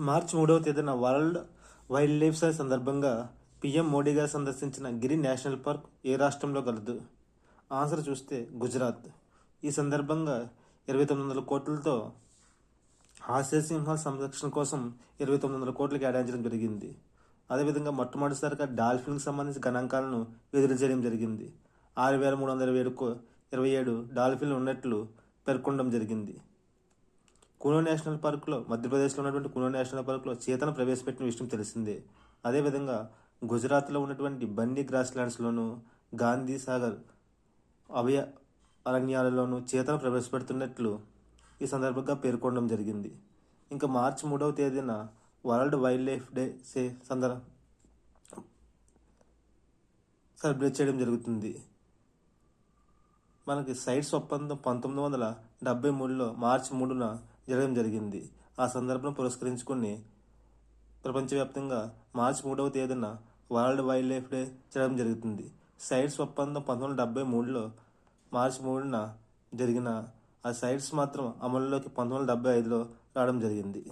మార్చి 3వ తేదీన world wild life day సందర్భంగా పీఎం మోడీ గారు సందర్శించిన గిరి నేషనల్ పార్క్ ఏ రాష్ట్రంలో కలదు? ఆన్సర్ చూస్తే గుజరాత్. ఈ సందర్భంగా 2900 కోట్లతో ఆసియా సింహాల సంరక్షణ కోసం 2900 కోట్లు కేటాయించడం జరిగింది. అదేవిధంగా మొట్టమొదటిసారిగా డాల్ఫిన్కి సంబంధించిన గణాంకాలను విడుదల చేయడం జరిగింది. 6327 డాల్ఫిన్లు ఉన్నట్లు పేర్కొనడం జరిగింది. కునో నేషనల్ పార్క్లో, మధ్యప్రదేశ్లో ఉన్నటువంటి కునో నేషనల్ పార్క్లో చీతను ప్రవేశపెట్టిన విషయం తెలిసిందే. అదేవిధంగా గుజరాత్లో ఉన్నటువంటి బండి గ్రాస్ ల్యాండ్స్లోను, గాంధీ సాగర్ అభయ అరణ్యాలలోనూ చీతను ప్రవేశపెడుతున్నట్లు ఈ సందర్భంగా పేర్కొనడం జరిగింది. ఇంకా మార్చి 3వ తేదీన world wild life day celebrate చేయడం జరుగుతుంది. మనకి సైట్స్ ఒప్పందం 1973లో మార్చి 3న జరగడం జరిగింది. ఆ సందర్భం పురస్కరించుకుని ప్రపంచవ్యాప్తంగా మార్చి 3వ తేదీన వరల్డ్ వైల్డ్ లైఫ్ డే జరగడం జరుగుతుంది. సైట్స్ ఒప్పందం 1973లో మార్చి 3న జరిగిన ఆ సైట్స్ మాత్రం అమలులోకి 1975లో రావడం జరిగింది.